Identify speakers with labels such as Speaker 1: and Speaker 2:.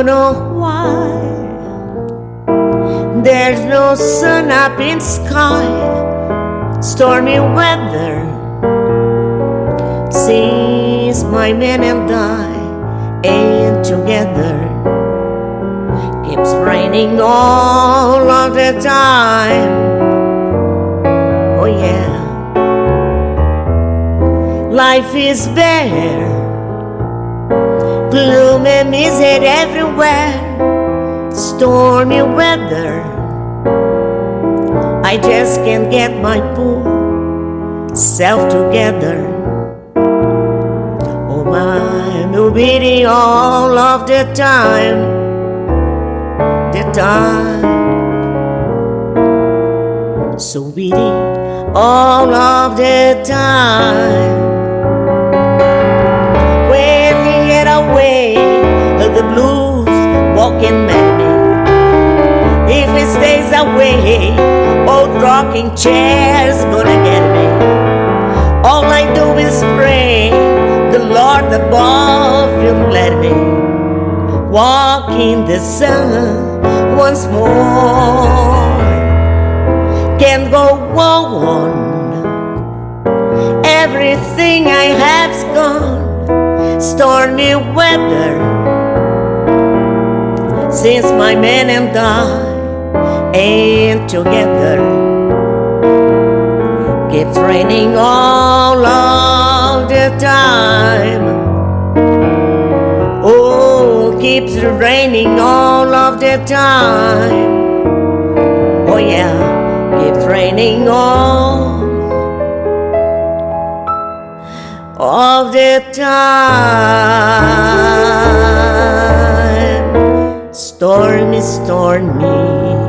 Speaker 1: don't know why there's no sun up in sky. Stormy weather since my man and I ain't together. Keeps raining all of the time. Oh yeah, life is bare, gloom and misery everywhere. Stormy weather, I just can't get my poor self together. Oh my, no beating all of the time, the time. So beating all of the time. When you get away, the blues walking at me. If it stays away, old rocking chair's gonna get me. All I do is pray the Lord above will let me walk in the sun once more. Can't go on, everything I have's gone. Stormy weather since my man and I ain't together. Keeps raining all of the time. Oh, keeps raining all of the time. Oh yeah, keeps raining all of the time. Stormy, stormy.